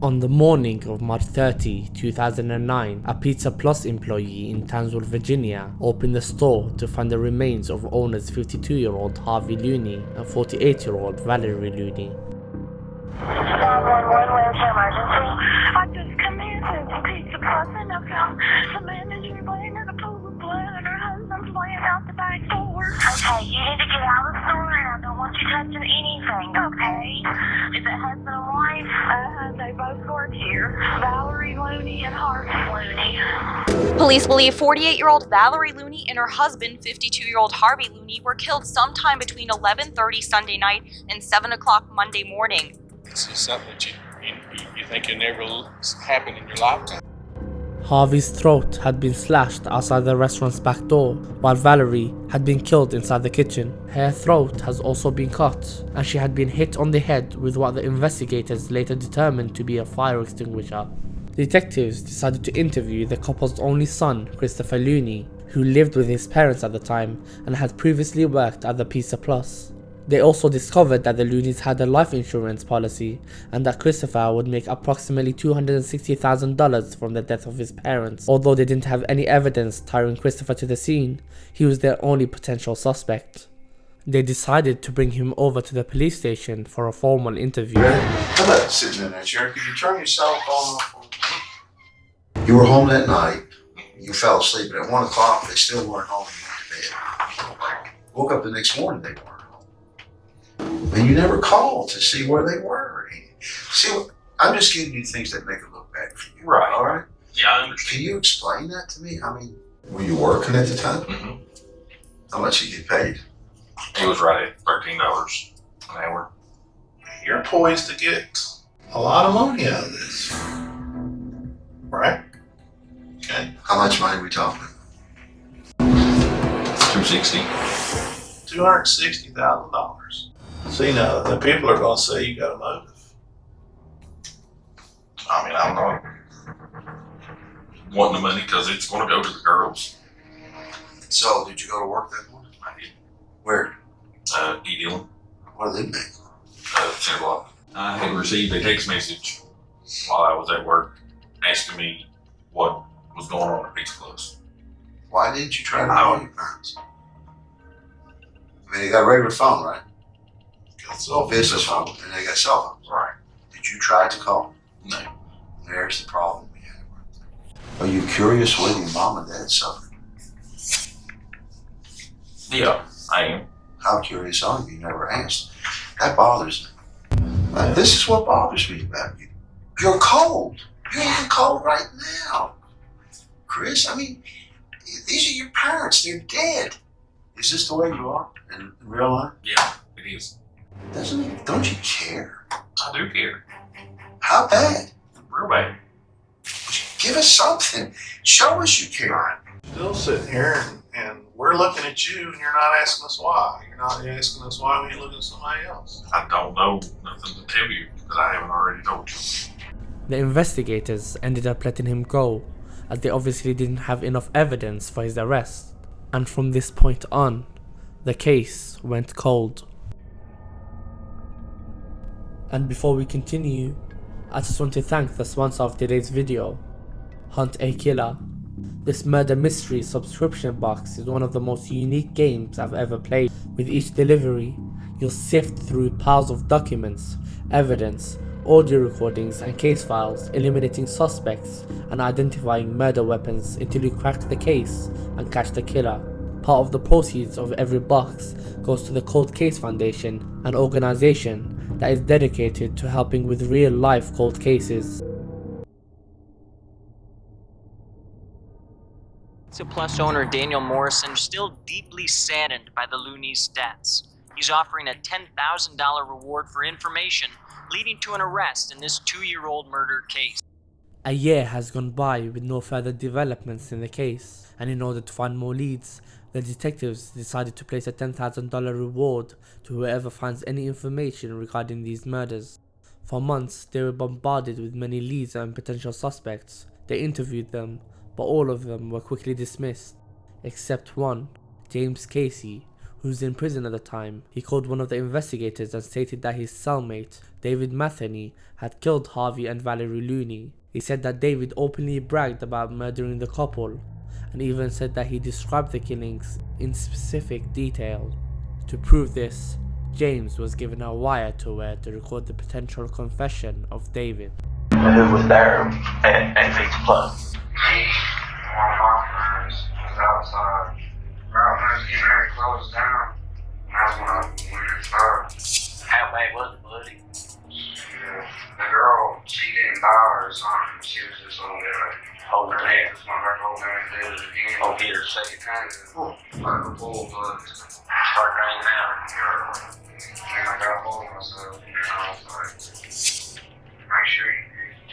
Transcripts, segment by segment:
On the morning of March 30, 2009, a Pizza Plus employee in Townsville, Virginia, opened the store to find the remains of owners 52-year-old Harvey Looney and 48-year-old Valerie Looney. 911, where's your emergency? I just come in to Pizza Plus and I found the manager laying in a pool of blood and her husband's laying out the back door. Okay, you need to get out of the store and I don't want you touching anything, okay? Is it husband and wife? They both work here. Valerie Looney and Harvey Looney. Police believe 48-year-old Valerie Looney and her husband, 52-year-old Harvey Looney, were killed sometime between 11:30 Sunday night and 7 o'clock Monday morning. This is something that you think will never happen in your lifetime. Harvey's throat had been slashed outside the restaurant's back door, while Valerie had been killed inside the kitchen. Her throat has also been cut, and she had been hit on the head with what the investigators later determined to be a fire extinguisher. Detectives decided to interview the couple's only son, Christopher Looney, who lived with his parents at the time and had previously worked at the Pizza Plus. They also discovered that the Looneys had a life insurance policy and that Christopher would make approximately $260,000 from the death of his parents. Although they didn't have any evidence tying Christopher to the scene, he was their only potential suspect. They decided to bring him over to the police station for a formal interview. How about sitting in that chair? Could you turn your cell phone off? You were home that night. You fell asleep, and at 1 o'clock they still weren't home. You went to bed. Woke up the next morning, they weren't home. And you never called to see where they were. See, I'm just giving you things that make it look bad for you. Right. All right? Yeah, I understand. Can you explain that to me? I mean, were you working at the time? Mm-hmm. How much you get paid? It was right at $13 an hour. You're poised to get a lot of money out of this. Right? Okay. How much money are we talking? $260. $260,000. See, now the people are going to say you got a motive. I mean, I'm not wanting the money because it's going to go to the girls. So, did you go to work that morning? I did. Where? E-dealing. What do they make? 10 o'clock. I had received a text message while I was at work asking me what was going on at Pizza Plus. Why didn't you try to call your parents? I mean, they got a regular phone, right? So Business phone, and they got cell phones. Right. Did you try to call? No. There's the problem we had right there. Are you curious whether your mom and dad suffered? Yeah, I am. How curious are you? You never asked. That bothers me. This is what bothers me about you. You're cold. You're even cold right now. Chris, I mean, these are your parents. They're dead. Is this the way you are in real life? Yeah, it is. Don't you care? I do care. How bad? Real bad. Give us something. Show us you care. still sitting here and we're looking at you and you're not asking us why. You're not asking us why we ain't looking at somebody else. I don't know nothing to tell you because I haven't already told you. The investigators ended up letting him go, as they obviously didn't have enough evidence for his arrest. And from this point on, the case went cold. And before we continue, I just want to thank the sponsor of today's video, Hunt a Killer. This murder mystery subscription box is one of the most unique games I've ever played. With each delivery, you'll sift through piles of documents, evidence, audio recordings and case files, eliminating suspects and identifying murder weapons until you crack the case and catch the killer. Part of the proceeds of every box goes to the Cold Case Foundation, an organization that is dedicated to helping with real-life cold cases. Pizza Plus owner Daniel Morrison still deeply saddened by the Looney's deaths. He's offering a $10,000 reward for information leading to an arrest in this 2-year-old murder case. A year has gone by with no further developments in the case, and in order to find more leads, the detectives decided to place a $10,000 reward to whoever finds any information regarding these murders. For months, they were bombarded with many leads and potential suspects. They interviewed them, but all of them were quickly dismissed, except one, James Casey, who was in prison at the time, he called one of the investigators and stated that his cellmate, David Matheny, had killed Harvey and Valerie Looney. He said that David openly bragged about murdering the couple, and even said that he described the killings in specific detail. To prove this, James was given a wire to wear to record the potential confession of David. Who was there at Pizza Plus? Me, one of my friends was outside. Right when it was getting ready to close down, that's when I went inside. How bad was it, buddy? Yeah, the girl, she didn't die or something. She was just on there, Holding her head. just went back over there and did it again. Oh, hit her second time. Like a full blood. Start draining out. And I got hold of myself, and I was like, make sure you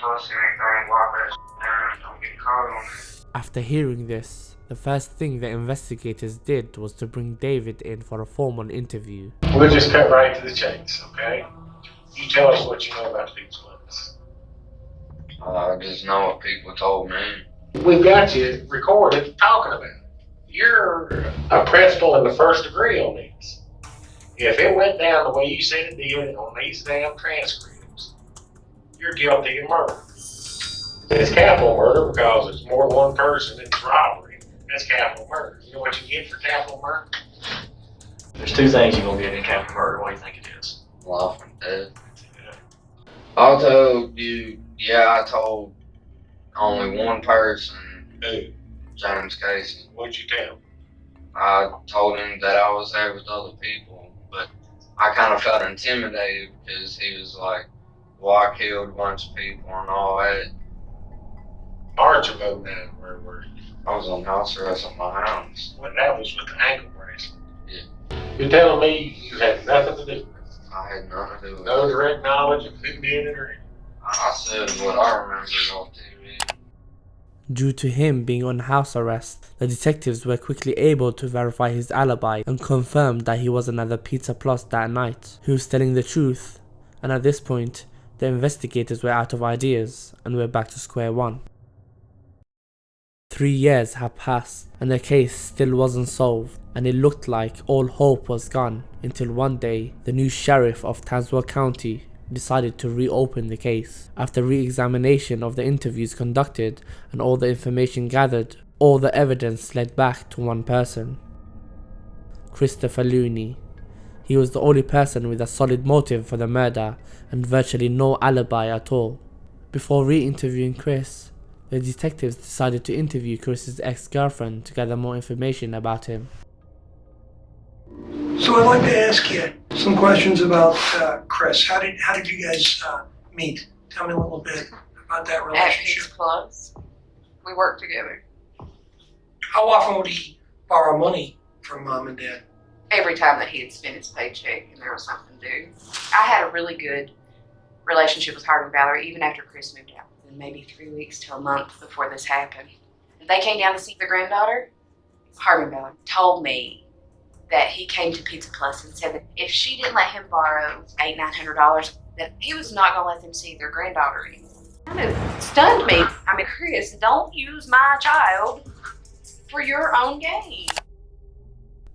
touch anything, wipe that down, don't get caught on it. After hearing this, the first thing the investigators did was to bring David in for a formal interview. We'll just cut right to the chase, okay? You tell us what you know about Pizza Plus. I just know what people told me. We've got you recorded talking about it. You're a principal in the first degree on this. If it went down the way you said it did on these damn transcripts, you're guilty of murder. It's capital murder because it's more than one person, it's robbery. That's capital murder. You know what you get for capital murder? There's two things you're gonna get in capital murder. What do you think it is? Life and death. I told you, I told only one person, Who? James Casey. What'd you tell him? I told him that I was there with other people, but I kind of felt intimidated because he was like, well, I killed a bunch of people and all that. Aren't you voting down? Where were you? I was on house arrest at my house. Well, that was with the ankle bracelet. Yeah. You're telling me you had nothing to do with it? I had nothing to do with No it. direct knowledge of who did it or anything? I said what I remembered on TV. Due to him being on house arrest, the detectives were quickly able to verify his alibi and confirmed that he wasn't at the Pizza Plus that night. He was telling the truth, and at this point, the investigators were out of ideas and were back to square one. 3 years had passed and the case still wasn't solved, and it looked like all hope was gone until one day the new sheriff of Tazewell County decided to reopen the case. After re-examination of the interviews conducted and all the information gathered, all the evidence led back to one person: Christopher Looney. He was the only person with a solid motive for the murder and virtually no alibi at all. Before re-interviewing Chris, the detectives decided to interview Chris's ex-girlfriend to gather more information about him. So I'd like to ask you some questions about Chris. How did you guys meet? Tell me a little bit about that At relationship. Pizza Plus, we worked together. How often would he borrow money from mom and dad? Every time that he had spent his paycheck and there was something due. I had a really good relationship with Harvey and Valerie even after Chris moved out. And maybe 3 weeks to a month before this happened. They came down to see their granddaughter. Harvey and Valerie told me that he came to Pizza Plus and said that if she didn't let him borrow $800-900, that he was not going to let them see their granddaughter anymore. Kind of stunned me. I mean, Chris, don't use my child for your own gain.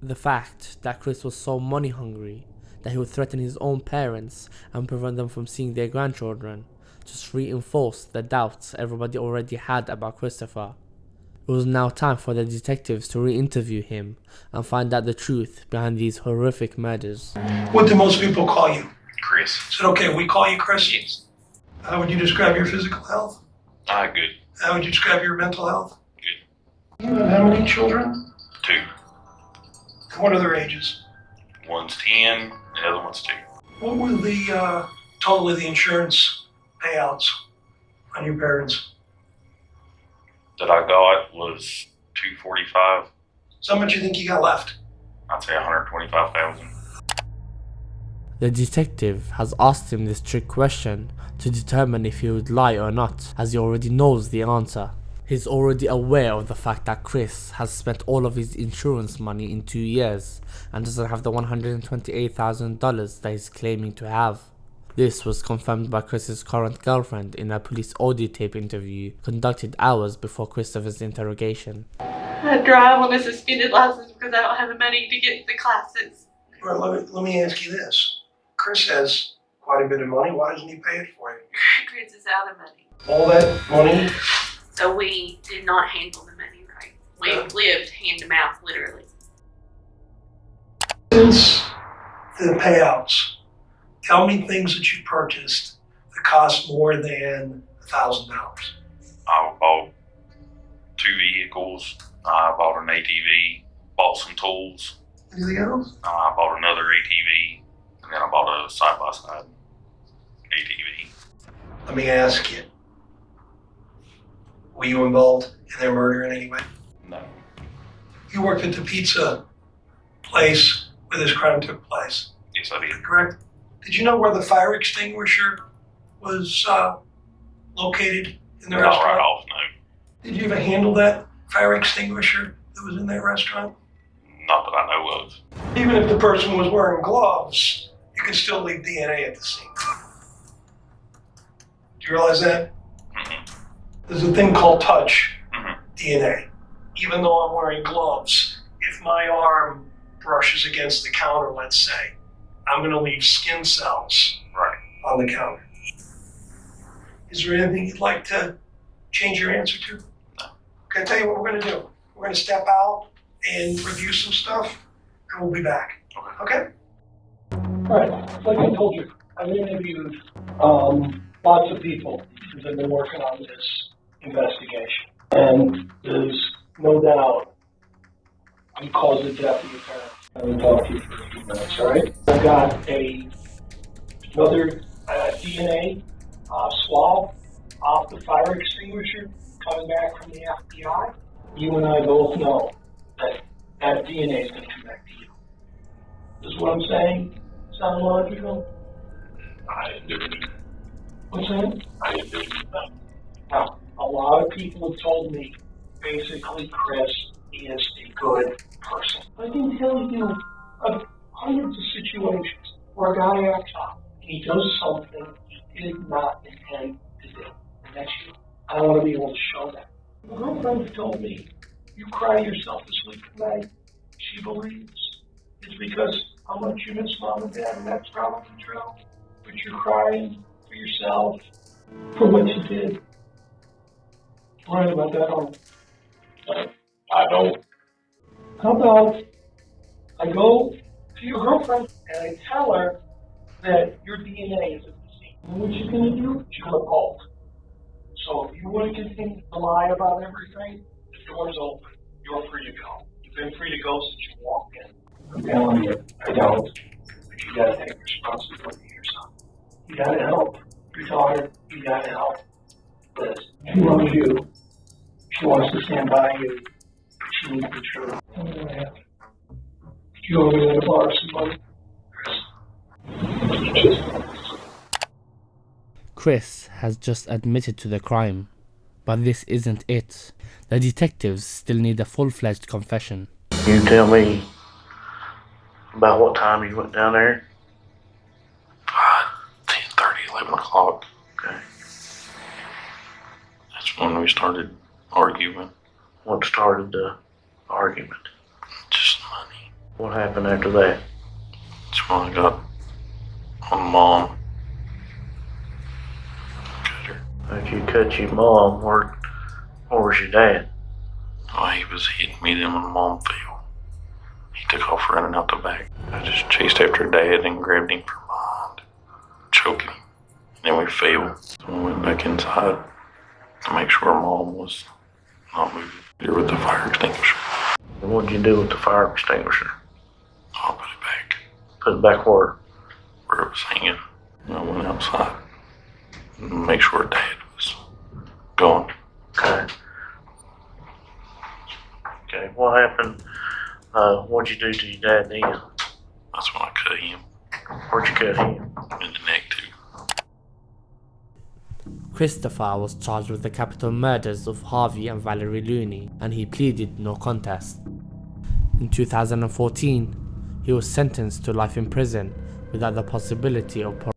The fact that Chris was so money hungry that he would threaten his own parents and prevent them from seeing their grandchildren just reinforced the doubts everybody already had about Christopher. It was now time for the detectives to re-interview him and find out the truth behind these horrific murders. What do most people call you? Chris. Is it okay if we call you Chris? Yes. How would you describe your physical health? Good. How would you describe your mental health? Good. You have how many children? 2. And what are their ages? One's 10, the other one's 2. What were the total of the insurance payouts on your parents? That I got was $245. So how much do you think you got left? I'd say $125,000. The detective has asked him this trick question to determine if he would lie or not, as he already knows the answer. He's already aware of the fact that Chris has spent all of his insurance money in 2 years and doesn't have the $128,000 that he's claiming to have. This was confirmed by Chris's current girlfriend in a police audio tape interview conducted hours before Christopher's interrogation. I drive on a suspended license because I don't have the money to get the classes. Well, let me ask you this. Chris has quite a bit of money. Why doesn't he pay it for you? Chris is out of money. All that money? So we did not handle the money right. We lived hand to mouth, literally. Since the payouts, tell me things that you purchased that cost more than $1,000. I bought 2 vehicles. I bought an ATV, bought some tools. Anything else? I bought another ATV, and then I bought a side-by-side ATV. Let me ask you. Were you involved in their murder in any way? No. You worked at the pizza place where this crime took place. Yes, I did. Correct? Did you know where the fire extinguisher was located in the Not restaurant? right off, no. Did you ever handle that fire extinguisher that was in that restaurant? Not that I know of. Even if the person was wearing gloves, you can still leave DNA at the scene. Do you realize that? There's a thing called touch DNA. Even though I'm wearing gloves, if my arm brushes against the counter, let's say, I'm going to leave skin cells on the counter. Is there anything you'd like to change your answer to? No. Okay, I'll tell you what we're going to do. We're going to step out and review some stuff, and we'll be back. Okay? All right, like I told you, I've interviewed lots of people since I've been working on this investigation. And there's no doubt you caused the death of your parents. I'm going to talk to you for a few minutes, all right? I've got another DNA swab off the fire extinguisher coming back from the FBI. You and I both know that that DNA is going to come back to you. Is what I'm saying sound logical? I do. What's that? I do. Now, a lot of people have told me, basically, Chris is a good person. I can tell you of hundreds of situations where a guy acts up and he does something he did not intend to do. And that's you. I want to be able to show that. My girlfriend told me, you cry yourself to sleep at night. She believes it's because how much you miss mom and dad, and that's probably true. But you're crying for yourself, for what you did. Right about that, aren't you? I don't. How about I go to your girlfriend and I tell her that your DNA is at the scene. And what she's going to do? She'll repult. So if you want to continue to lie about everything, the door's open. You're free to go. You've been free to go since you walked in. I'm telling you, I don't. But you gotta take responsibility yourself. You gotta help your daughter. You gotta help Liz. She loves you. She wants to stand by you. She needs the truth. You over there to borrow some money? Chris has just admitted to the crime, but this isn't it. The detectives still need a full-fledged confession. Can you tell me about what time you went down there? 10:30, 11 o'clock. Okay. That's when we started arguing. What started the argument? Just money. What happened after that? That's when I got on Mom. Cut her. After you cut your mom, where was your dad? Oh, he was hitting me then when Mom fell. He took off running out the back. I just chased after Dad and grabbed him from behind, choked him. Then we fell. So we went back inside to make sure Mom was not moving. There with the fire extinguisher. And what'd you do with the fire extinguisher? I'll put it back. Put it back where? Where it was hanging. And I went outside and make sure Dad was gone. Okay. Okay, what happened? What'd you do to your dad then? That's when I cut him. Where'd you cut him? In the neck too. Christopher was charged with the capital murders of Harvey and Valerie Looney, and he pleaded no contest. In 2014, he was sentenced to life in prison without the possibility of parole.